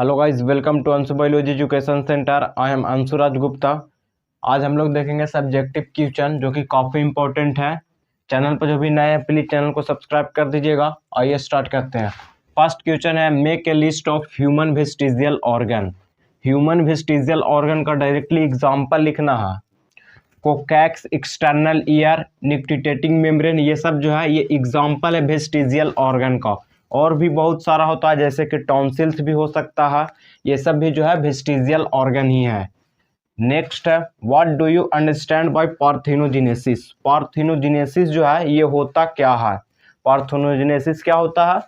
Hello guys, welcome to Anshu biology education centre. I am Anshuraj Gupta. आज हम लोग देखेंगे सब्जेक्टिव क्वेश्चन जो कि काफ़ी इंपॉर्टेंट है। चैनल पर जो भी नए हैं प्लीज चैनल को सब्सक्राइब कर दीजिएगा। आइए स्टार्ट करते हैं। फर्स्ट क्वेश्चन है, make a list of human vestigial organ. Human vestigial organ का डायरेक्टली एग्जाम्पल लिखना है। कोकैक्स, एक्सटर्नल ईयर, निक्टिटेटिंग मेम्ब्रेन, ये सब जो है ये एग्जाम्पल है वेस्टिजियल ऑर्गन का। और भी बहुत सारा होता है जैसे कि टॉन्सिल्स भी हो सकता है। ये सब भी जो है वेस्टिजियल ऑर्गन ही है। नेक्स्ट है, what do you understand by parthenogenesis. Parthenogenesis जो है ये होता क्या है? पार्थेनोजेनेसिस क्या होता है?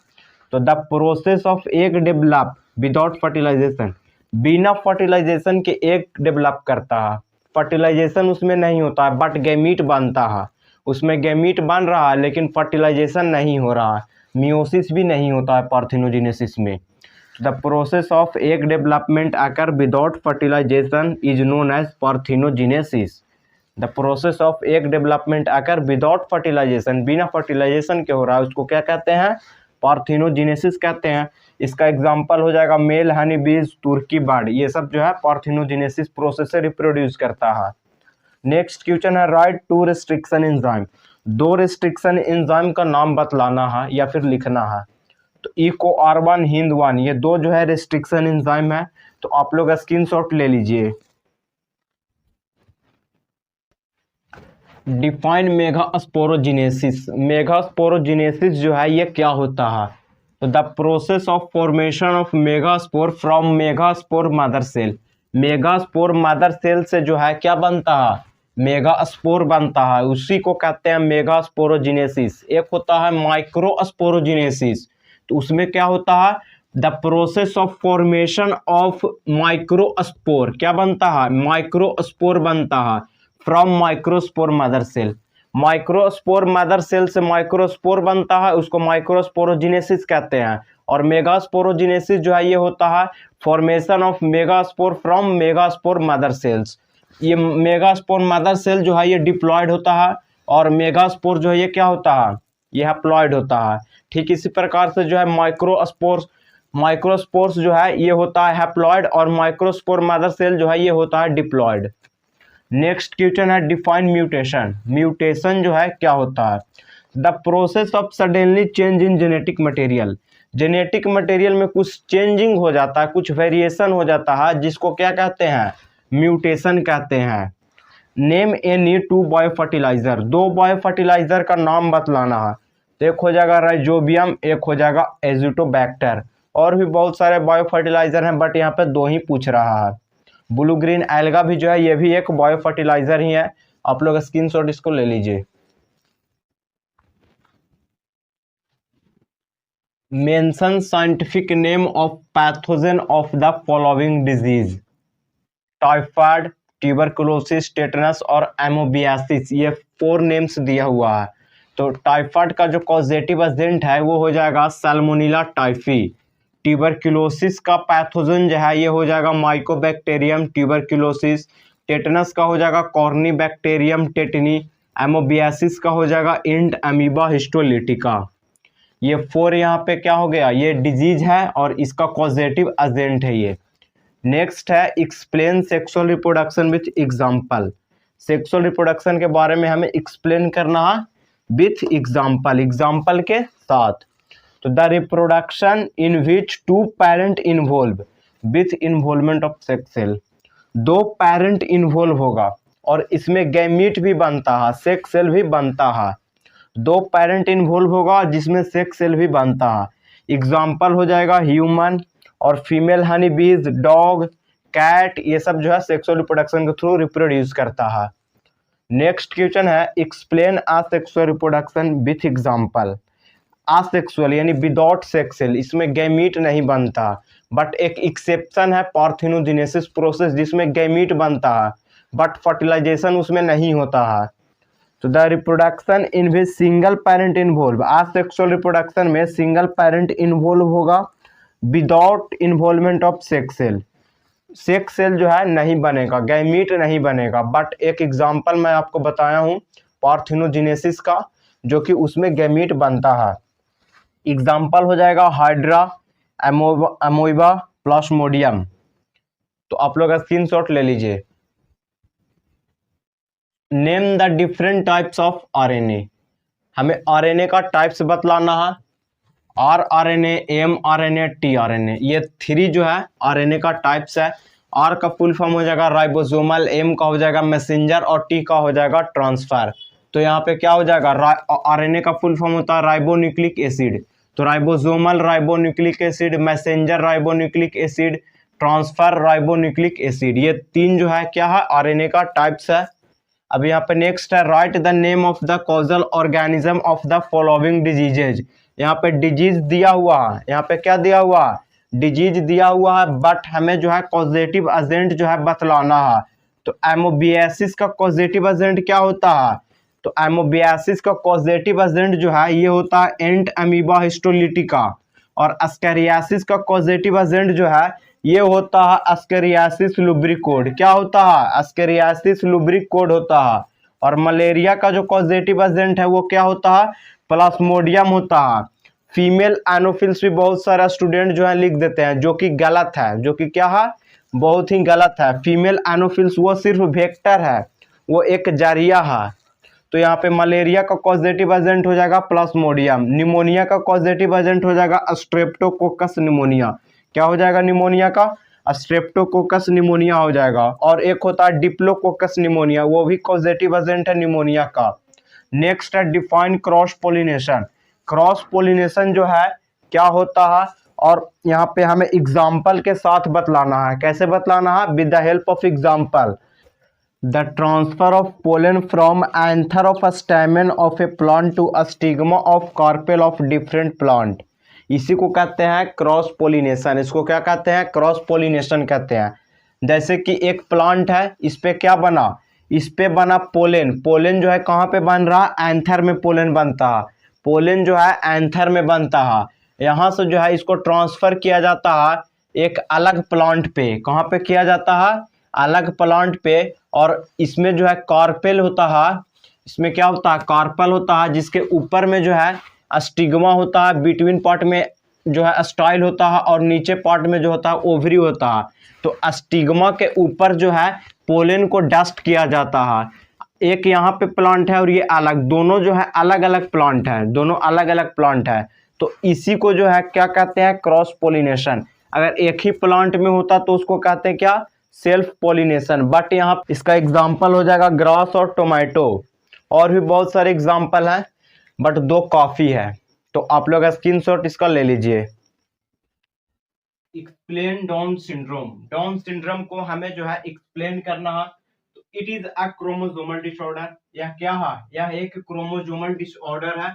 तो the process of egg develop without fertilisation. बिना फर्टिलाइजेशन के एग डेवलप करता है। फर्टिलाइजेशन उसमें नहीं होता है बट गैमीट बनता है। उसमें गैमीट बन रहा है लेकिन फर्टिलाइजेशन नहीं हो रहा है। मियोसिस भी नहीं होता है पार्थेनोजेनेसिस में। The process of egg development occur without fertilisation is known as parthenogenesis. The process of egg development occur without fertilisation, बिना फर्टिलाइजेशन के हो रहा है, उसको क्या कहते हैं? पार्थेनोजेनेसिस कहते हैं। इसका एग्जांपल हो जाएगा मेल हनी बीज, तुर्की बर्ड, ये सब जो है पार्थेनोजेनेसिस प्रोसेस से रिप्रोड्यूस करता है। नेक्स्ट क्वेश्चन है, राइट टू रिस्ट्रिक्शन एंजाइम। दो रिस्ट्रिक्शन एंजाइम का नाम बतलाना है या फिर लिखना है। तो इकोआर1, हिंद1, ये दो जो है रिस्ट्रिक्शन एंजाइम है। तो आप लोग स्क्रीनशॉट ले लीजिए। Define megasporogenesis. मेगास्पोरोजेनेसिस जो है ये क्या होता है? तो the process of formation of megaspore from megaspore mother cell. Megaspore mother cell से जो है क्या बनता है? मेगास्पोर बनता है, उसी को कहते हैं मेगास्पोरोजेनेसिस। एक होता है माइक्रोस्पोरोजेनेसिस, तो उसमें क्या होता है? The process of formation of microspore, क्या बनता है? माइक्रोस्पोर बनता है from microspore mother cell. Microspore mother cell से माइक्रोस्पोर बनता है, उसको माइक्रोस्पोरोजेनेसिस कहते हैं। और मेगास्पोरोजेनेसिस जो है ये होता है formation of megaspore from megaspore mother cells. ये मेगास्पोर मदर सेल जो है ये डिप्लॉयड होता है और मेगास्पोर जो है ये क्या होता है? ये हैप्लॉयड होता है। ठीक इसी प्रकार से जो है माइक्रोस्पोर्स जो है ये होता है हैप्लॉयड और माइक्रोस्पोर मदर सेल जो है ये होता है डिप्लॉयड। नेक्स्ट क्वेश्चन है, डिफाइन म्यूटेशन। म्यूटेशन जो है क्या होता है? The process of suddenly change in genetic material. Genetic material में कुछ चेंजिंग हो जाता है, कुछ वेरिएशन हो जाता है, जिसको क्या कहते हैं? म्यूटेशन कहते हैं। Name any two bio fertiliser. दो बायो फर्टिलाइजर का नाम बतलाना है। तो एक हो जाएगा राइजोबियम, एक हो जाएगा एजिटोबैक्टर। और भी बहुत सारे बायो फर्टिलाइजर हैं बट यहाँ पे दो ही पूछ रहा है। ब्लू ग्रीन एल्गा भी जो है ये भी एक बायो फर्टिलाइजर ही है। आप लोग स्क्रीनशॉट इसको ले लीजिए। Mention scientific name of pathogen of the following disease. Typhoid, tuberculosis, tetanus और एमोबियासिस, ये 4 नेम्स दिया हुआ है। तो टाइफाइड का जो कॉजेटिव एजेंट है वो हो जाएगा सैल्मोनेला टाइफी। ट्यूबरकुलोसिस का पैथोजन जो है ये हो जाएगा माइकोबैक्टीरियम ट्यूबरकुलोसिस। टेटनस का हो जाएगा कॉर्नीबैक्टीरियम टेटनी। एमोबियासिस का हो जाएगा इंट अमीबा हिस्टोलिटिका। ये 4 यहाँ पे क्या हो गया? ये डिजीज है और इसका कॉजेटिव एजेंट है ये। नेक्स्ट है, explain sexual reproduction with example. Sexual reproduction के बारे में हमें एक्सप्लेन करना है विथ एग्जाम्पल, एग्जाम्पल के साथ। तो the reproduction in which 2 parent involve with involvement of sex cell. 2 parent involve होगा और इसमें गैमीट भी बनता है, सेक्स सेल भी बनता है। 2 पेरेंट इन्वॉल्व होगा जिसमें सेक्स सेल भी बनता है। एग्जाम्पल हो जाएगा ह्यूमन और फीमेल हनी बीज, डॉग, कैट, ये सब जो है सेक्सुअल रिप्रोडक्शन के थ्रू रिप्रोड्यूस करता है। नेक्स्ट क्वेश्चन है, explain asexual reproduction with example. Asexual यानी विदाउट सेक्स सेल, इसमें गैमीट नहीं बनता बट एक एक्सेप्शन है पार्थेनोजेनेसिस प्रोसेस जिसमें गैमीट बनता है बट फर्टिलाइजेशन उसमें नहीं होता है। तो the reproduction in which single parent involve, asexual reproduction में सिंगल पेरेंट इन्वॉल्व होगा without involvement of sex cell. Sex cell जो है नहीं बनेगा, गैमीट नहीं बनेगा। बट एक एग्जांपल मैं आपको बताया हूँ पार्थेनोजेनेसिस का जो कि उसमें गैमीट बनता है। एग्जांपल हो जाएगा हाइड्रा, अमोइबा, प्लाज्मोडियम। तो आप लोग स्क्रीनशॉट ले लीजिए। Name the different types of RNA. हमें आरएनए का टाइप्स बतलाना है। आरआरएनए, एमआरएनए, टीआरएनए, ये थ्री जो है आरएनए का टाइप्स है। आर का फुल फॉर्म हो जाएगा राइबोसोमल, एम का हो जाएगा मैसेंजर और टी का हो जाएगा ट्रांसफर। तो यहाँ पे क्या हो जाएगा, आरएनए का फुल फॉर्म होता है राइबोन्यूक्लिक एसिड। तो ribosomal ribonucleic acid, messenger ribonucleic acid, transfer ribonucleic acid, ये तीन जो है क्या है आरएनए का टाइप्स है। अब यहाँ पे नेक्स्ट है right the name of the causal organism of the following diseases. यहाँ पे डिजीज दिया हुआ है, यहाँ पे क्या दिया हुआ है, डिजीज दिया हुआ है, बट हमें जो है कॉजेटिव एजेंट जो है बतलाना है। तो एमोबियासिस का कॉजेटिव एजेंट क्या होता है, तो एमोबियासिस का कॉजेटिव एजेंट जो है ये होता है एंट अमीबा हिस्टोलिटिका। और अस्करियासिस का कॉजेटिव एजेंट जो है ये होता है अस्करियासिस लुब्रिकोड। क्या होता है, अस्करियासिस लुब्रिकोड होता है। और मलेरिया का जो कॉजेटिव एजेंट है वो क्या होता है, प्लाज्मोडियम होता है। फीमेल एनोफिल्स भी बहुत सारा स्टूडेंट जो है लिख देते हैं, जो कि गलत है, जो कि क्या है, बहुत ही गलत है। फीमेल एनोफिल्स वो सिर्फ वेक्टर है, वो एक जारिया है। तो यहाँ पे मलेरिया का कॉजेटिव एजेंट हो जाएगा प्लाज्मोडियम। निमोनिया का कॉजेटिव एजेंट हो जाएगा स्ट्रेप्टोकोकस निमोनिया। क्या हो जाएगा निमोनिया का, स्ट्रेप्टोकोकस निमोनिया हो जाएगा। और एक होता है डिप्लोकोकस निमोनिया, वो भी कॉजेटिव एजेंट है निमोनिया का। नेक्स्ट है define cross pollination. Cross pollination जो है क्या होता है, और यहाँ पे हमें एग्जाम्पल के साथ बतलाना है। कैसे बतलाना है, with the help of example. The transfer of pollen from anther of a stamen of a plant to a stigma of carpel of different plant, इसी को कहते हैं क्रॉस पोलिनेशन। इसको क्या कहते हैं, क्रॉस पोलिनेशन कहते हैं। जैसे कि एक प्लांट है, इस पे क्या बना, इस पे बना पोलेन। पोलेन जो है कहाँ पे बन रहा है, एंथर में पोलेन बनता है। पोलेन जो है एंथर में बनता है। यहाँ से जो है इसको ट्रांसफर किया जाता है एक अलग प्लांट पे। कहाँ पे किया जाता है, अलग प्लांट पे। और इसमें जो है कार्पेल होता है, इसमें क्या होता है, कार्पल होता है, जिसके ऊपर में जो है स्टिग्मा होता है, बिटवीन पार्ट में जो है स्टाइल होता है, और नीचे पार्ट में जो होता है ओवरी होता है। तो स्टिग्मा के ऊपर जो है पोलेन को डस्ट किया जाता है। एक यहाँ पे प्लांट है और ये अलग, दोनों जो है अलग अलग प्लांट है, दोनों अलग अलग प्लांट है। तो इसी को जो है क्या कहते हैं, क्रॉस पोलिनेशन। अगर एक ही प्लांट में होता तो उसको कहते हैं क्या, सेल्फ पोलिनेशन। बट यहाँ इसका एग्जाम्पल हो जाएगा ग्रास और टोमेटो। और भी बहुत सारे एग्जाम्पल हैं, बट दो काफी है। तो आप लोग स्क्रीनशॉट इसका ले लीजिए। Explain Down syndrome. Down syndrome को हमें जो है एक्सप्लेन करना है। तो it is a chromosomal disorder. यह क्या है, यह एक क्रोमोसोमल डिसऑर्डर है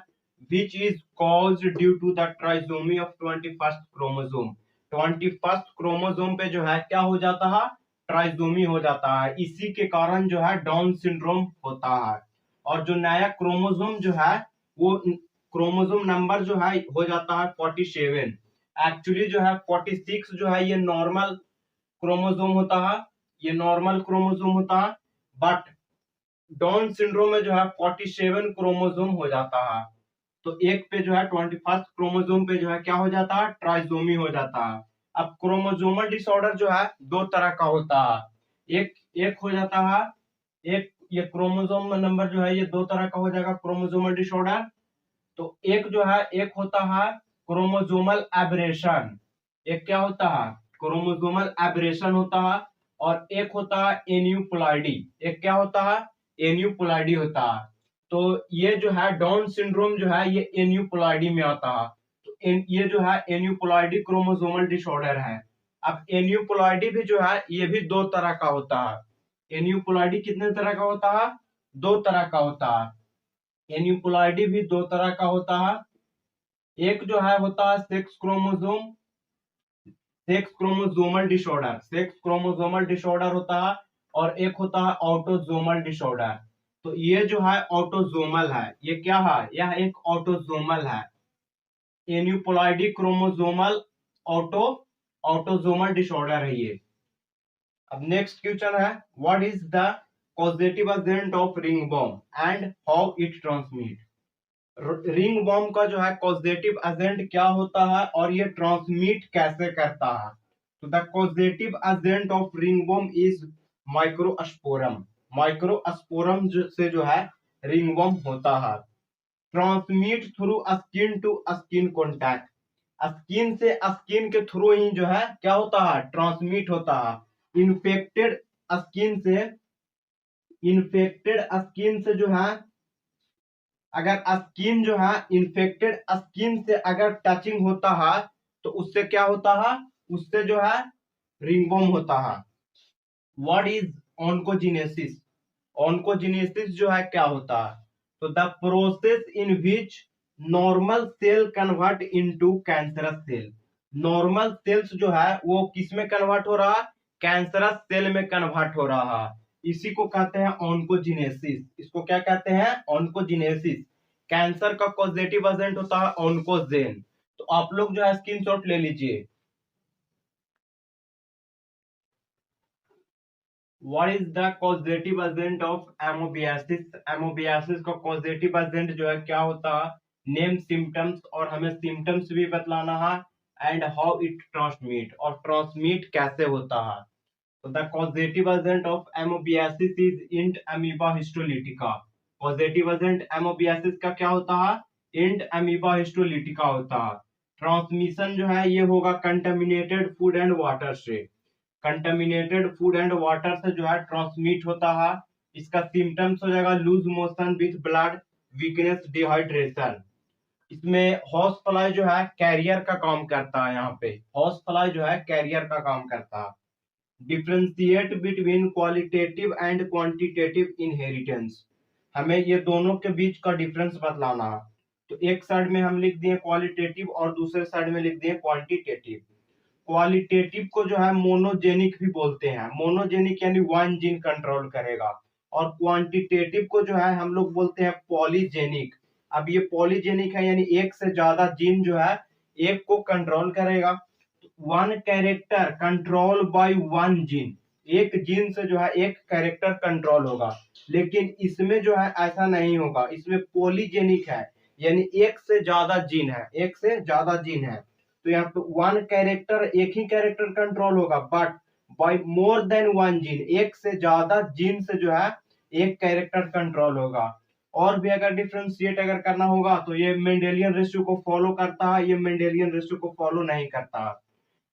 which is caused due to the trisomy of 21st chromosome. 21st chromosome पे जो है क्या हो जाता है, ट्राइसोमी हो जाता है। इसी के कारण जो है डाउन सिंड्रोम होता है। और जो नया क्रोमोसोम जो है वो क्रोमोसोम नंबर जो है हो जाता है 47। एक्चुअली जो है 46 जो है ये नॉर्मल क्रोमोसोम होता है, ये नॉर्मल क्रोमोसोम होता है। बट डाउन सिंड्रोम में जो है 47 क्रोमोसोम हो जाता है। तो एक पे जो है 21st क्रोमोसोम पे जो है क्या हो जाता है, ट्राइसोमी हो जाता है। अब क्रोमोसोमल डिसऑर्डर जो है दो तरह का होता है। एक एक हो जाता है, एक ये क्रोमोसोम नंबर जो है ये दो तरह का हो जाएगा क्रोमोसोमल डिसऑर्डर। तो एक जो है, एक होता है क्रोमोसोमल एब्रेशन। एक क्या होता है, क्रोमोसोमल एब्रेशन होता है। और एक होता है एन्यूप्लॉइडी। एक क्या होता है, एन्यूप्लॉइडी होता है। तो ये जो है डाउन सिंड्रोम जो है ये एन्यूप्लॉइडी में आता है। तो ये जो है एन्यूप्लॉइडी क्रोमोसोमल डिसऑर्डर है। अब एन्यूप्लॉइडी भी जो है ये भी दो तरह का होता है। एन्यूप्लॉइडी कितने तरह का होता है, दो तरह का होता है। एन्यूप्लॉइडी भी दो तरह का होता है। एक जो है होता है sex chromosome, sex chromosomal disorder, sex chromosomal disorder होता है। और एक होता है ऑटोसोमल डिसऑर्डर। तो ये जो है ऑटोसोमल है, ये क्या है, यह एक ऑटोसोमल है। एन्यूप्लॉइडी क्रोमोसोमल ऑटोसोमल डिसऑर्डर है ये। अब नेक्स्ट क्वेश्चन है, what is the causative agent of ring worm and how it transmit. Ring worm का जो है कॉजेटिव एजेंट क्या होता है और ये ट्रांसमिट कैसे करता है। तो the causative agent of ringworm is microsporum. Microsporum से जो है रिंगवर्म होता है। Transmit through skin to skin contact, skin से स्किन के थ्रू ही जो है क्या होता है, ट्रांसमिट होता है। इन्फेक्टेड स्किन से जो है, अगर स्किन जो है इन्फेक्टेड स्किन से अगर टचिंग होता है तो उससे क्या होता है, उससे जो है रिंगवर्म होता है। What is ऑन्कोजिनेसिस? ऑन्कोजिनेसिस जो है क्या होता है, तो the process in which normal cell convert into cancerous cell. Normal cells जो है वो किस में कन्वर्ट हो रहा है, कैंसरस सेल में कन्वर्ट हो रहा है। इसी को कहते हैं ऑन्कोजिनेसिस। इसको क्या कहते हैं, ऑन्कोजिनेसिस। कैंसर का कॉजेटिव एजेंट होता है ऑन्कोजेन। तो आप लोग जो है स्क्रीनशॉट ले लीजिए। What is the causative agent of amoebiasis? एमोबियासिस का causative agent जो है क्या होता है, नेम सिम्टम्स, और हमें सिम्टम्स भी बतलाना है, एंड हाउ इट ट्रांसमिट, और ट्रांसमिट कैसे होता है। तो the causative agent of amoebiasis is int amoeba histolytica। causative agent amoebiasis का क्या होता है, int amoeba histolytica होता है। ट्रांसमिशन जो है ये होगा कंटेमिनेटेड फूड एंड वाटर से। कंटेमिनेटेड फूड एंड वाटर से जो है ट्रांसमिट होता है। इसका सिम्टम्स हो जाएगा loose motion with blood, weakness, dehydration. इसमें हॉर्स फ्लाई जो है कैरियर का काम करता है। यहाँ पे हॉर्स फ्लाई जो है कैरियर का काम करता है। Differentiate between qualitative and quantitative inheritance, हमें ये दोनों के बीच का डिफरेंस बतलाना है। तो एक साइड में हम लिख दिए क्वालिटेटिव और दूसरे साइड में लिख दिए क्वांटिटेटिव। क्वालिटेटिव को जो है मोनोजेनिक भी बोलते हैं। मोनोजेनिक यानी वन जीन कंट्रोल करेगा। और क्वांटिटेटिव को जो है हम लोग बोलते हैं पॉलीजेनिक। अब ये पॉलीजेनिक है यानी एक से ज्यादा जीन जो है एक को कंट्रोल करेगा। One character control by one gene, एक जीन से जो है एक कैरेक्टर कंट्रोल होगा। लेकिन इसमें जो है ऐसा नहीं होगा, इसमें पॉलीजेनिक है यानी एक से ज्यादा जीन है, एक से ज्यादा जीन है। तो यहाँ पे वन कैरेक्टर, एक ही कैरेक्टर कंट्रोल होगा, but by more than one gene, एक से ज्यादा जीन से जो है एक कैरेक्टर कंट्रोल होगा। और भी अगर डिफ्रेंशिएट अगर करना होगा तो ये मेंडेलियन रेशियो को फॉलो करता है, ये मेंडेलियन रेशियो को फॉलो नहीं करता है।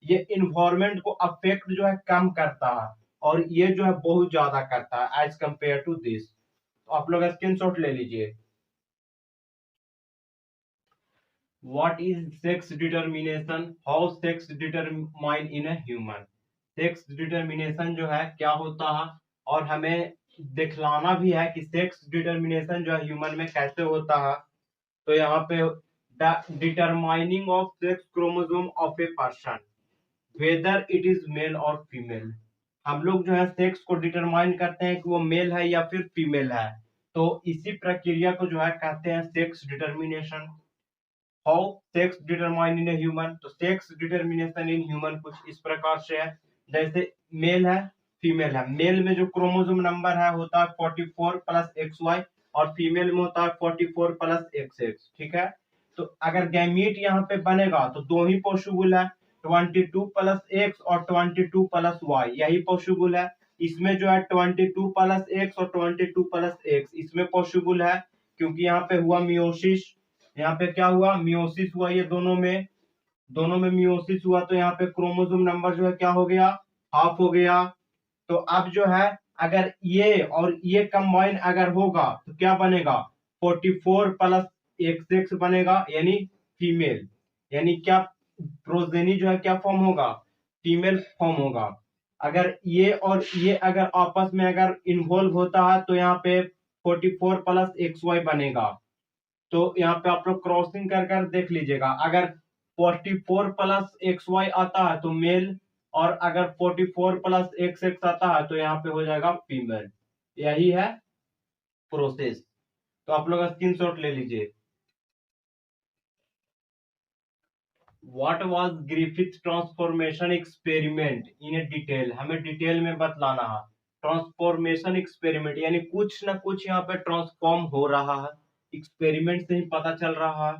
ये इन्वायरमेंट को अफेक्ट जो है कम करता है, और ये जो है बहुत ज्यादा करता है एज कंपेयर टू दिस। तो आप लोग स्क्रीनशॉट ले लीजिए। What is sex determination? How sex determine in a human? Sex determination जो है क्या होता है, और हमें दिखलाना भी है कि सेक्स डिटर्मिनेशन जो है ह्यूमन में कैसे होता है। तो यहाँ पे the determining of sex chromosome of a person, whether it is male और फीमेल। हम लोग जो है सेक्स को डिटरमाइन करते हैं कि वो मेल है या फिर फीमेल है। तो इसी प्रक्रिया को जो है कहते हैं sex determination. How sex determine in human, तो सेक्स डिटर्मिनेशन इन ह्यूमन कुछ इस प्रकार से है। जैसे मेल है, फीमेल है। मेल में जो क्रोमोसोम नंबर है होता है 44 प्लस XY, और फीमेल में होता है 44 प्लस XX। ठीक है, तो अगर गैमीट यहाँ पे बनेगा तो दो ही पॉसिबल है, 22 प्लस X और 22 प्लस Y, यही पॉसिबल है। इसमें जो है 22 प्लस X और 22 प्लस X इसमें पॉसिबल है, क्योंकि यहाँ पे हुआ मियोसिस। यहाँ पे क्या हुआ, मियोसिस हुआ, ये दोनों में मियोसिस हुआ। तो यहाँ पे क्रोमोसोम नंबर जो है क्या हो गया, हाफ हो गया। तो अब जो है अगर ये और ये कंबाइन अगर होगा तो क्या बनेगा, 44 प्लस XX बनेगा, यानी फीमेल। यानी क्या, प्रोजेनी जो है क्या फॉर्म होगा, फीमेल फॉर्म होगा। अगर ये और ये अगर आपस में अगर इन्वॉल्व होता है तो यहाँ पे 44 प्लस XY बनेगा। तो यहाँ पे आप लोग क्रॉसिंग कर कर देख लीजिएगा। अगर 44 प्लस XY आता है तो मेल, और अगर 44 प्लस XX आता है तो यहाँ पे हो जाएगा फीमेल। यही है प्रोसेस। तो आप लोग स्क्रीनशॉट ले लीजिए। What was Griffith transformation experiment in A detail, हमें डिटेल में बतलाना है। ट्रांसफॉर्मेशन एक्सपेरिमेंट यानी कुछ ना कुछ यहाँ पे ट्रांसफॉर्म हो रहा है, एक्सपेरिमेंट से ही पता चल रहा है।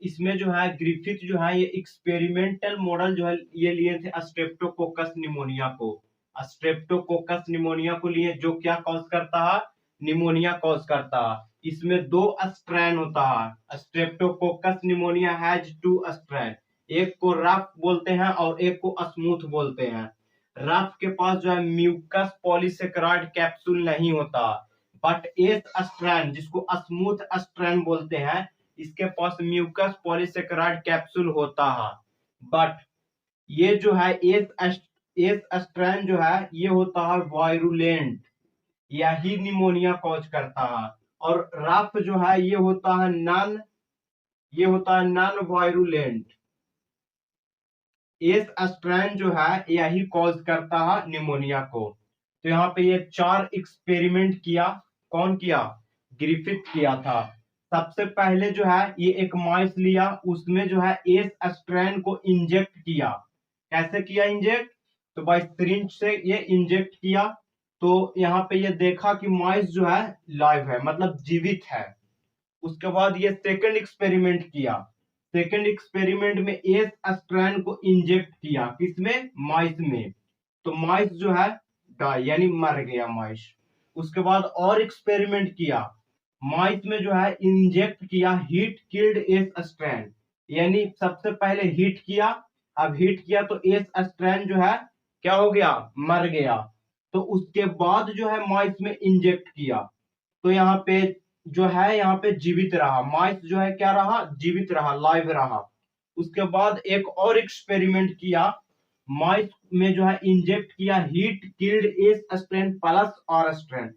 इसमें जो है ग्रिफिथ जो है ये एक्सपेरिमेंटल मॉडल जो है ये लिए थे स्ट्रेप्टोकोकस निमोनिया को। स्ट्रेप्टोकोकस निमोनिया को लिए जो क्या कॉज करता है, निमोनिया कॉज करता है। इसमें 2 स्ट्रेन होता है। स्ट्रेप्टोकोकस निमोनिया हैज 2 स्ट्रेन, एक को रफ बोलते हैं और एक को स्मूथ बोलते हैं। रफ के पास जो है म्यूकस पॉलीसेकेराइड कैप्सूल नहीं होता, बट एस स्ट्रैंड जिसको स्मूथ स्ट्रैंड बोलते हैं इसके पास म्यूकस पॉलीसेकेराइड कैप्सूल होता है। बट ये जो है एस स्ट्रैंड जो है ये होता है वायरुलेंट, यही निमोनिया कॉज करता है। और रफ जो है ये होता है नॉन वायरुलेंट। एस स्ट्रैंड जो है यही कॉज करता है निमोनिया को। तो यहाँ पे ये 4 एक्सपेरिमेंट किया, कौन किया, ग्रिफिथ किया था। सबसे पहले जो है ये एक माइस लिया, उसमें जो है एस स्ट्रैंड को इंजेक्ट किया। कैसे किया इंजेक्ट, तो बाय सिरिंज से ये इंजेक्ट किया। तो यहाँ पे ये देखा कि माइस जो है लाइव है, मतलब जीवित है। उसके बाद ये सेकंड एक्सपेरिमेंट किया। सेकंड एक्सपेरिमेंट में एस स्ट्रैंड को इंजेक्ट किया, किसमें, माइस में। तो माइस जो है डाई यानी मर गया माइस। उसके बाद और एक्सपेरिमेंट किया, माइस में जो है इंजेक्ट किया हीट किल्ड एस स्ट्रैंड, यानी सबसे पहले हीट किया, अब हीट किया तो एस स्ट्रैंड जो है क्या हो गया, मर गया। तो उसके बाद जो है माइस में इंजेक्ट किया, तो यहाँ पे जो है यहाँ पे जीवित रहा, माइस जो है क्या रहा, जीवित रहा, लाइव रहा। उसके बाद एक और एक्सपेरिमेंट किया, माइस में जो है इंजेक्ट किया heat killed S strand plus R strand.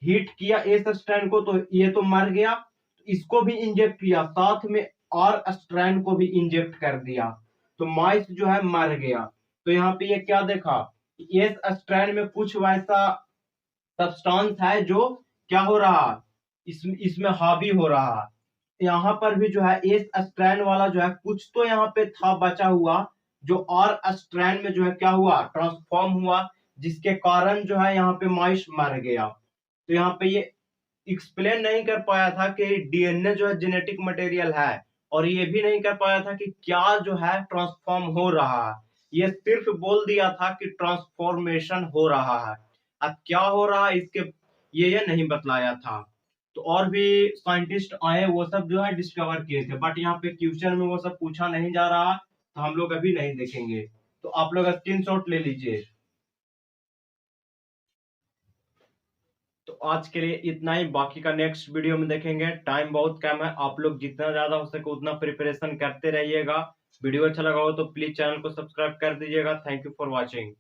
Heat किया एस स्ट्रैंड को तो ये तो मर गया, इसको भी इंजेक्ट किया, साथ में आर स्ट्रैंड को भी इंजेक्ट कर दिया, तो माइस जो है मर गया। तो यहाँ पे ये क्या देखा, एस स्ट्रैंड में कुछ वैसा सब्सटेंस है जो क्या हो रहा, इसमें हावी हो रहा। यहाँ पर भी जो है एस स्ट्रैंड वाला जो है कुछ तो यहाँ पे था बचा हुआ, जो और स्ट्रैंड में जो है क्या हुआ, ट्रांसफॉर्म हुआ, जिसके कारण जो है यहाँ पे माइस मर गया। तो यहाँ पे ये एक्सप्लेन नहीं कर पाया था कि डीएनए जो है जेनेटिक मटेरियल है, और ये भी नहीं कर पाया था कि क्या जो है ट्रांसफॉर्म हो रहा है। ये सिर्फ बोल दिया था कि ट्रांसफॉर्मेशन हो रहा है, अब क्या हो रहा है इसके ये नहीं बतलाया था। तो और भी साइंटिस्ट आए, वो सब जो है डिस्कवर किए थे, बट यहाँ पे क्वेश्चन में वो सब पूछा नहीं जा रहा, तो हम लोग अभी नहीं देखेंगे। तो आप लोग स्क्रीनशॉट ले लीजिए। तो आज के लिए इतना ही, बाकी का नेक्स्ट वीडियो में देखेंगे। टाइम बहुत कम है, आप लोग जितना ज्यादा हो सके उतना प्रिपरेशन करते रहिएगा। वीडियो अच्छा लगा हो तो प्लीज चैनल को सब्सक्राइब कर दीजिएगा। Thank you for watching.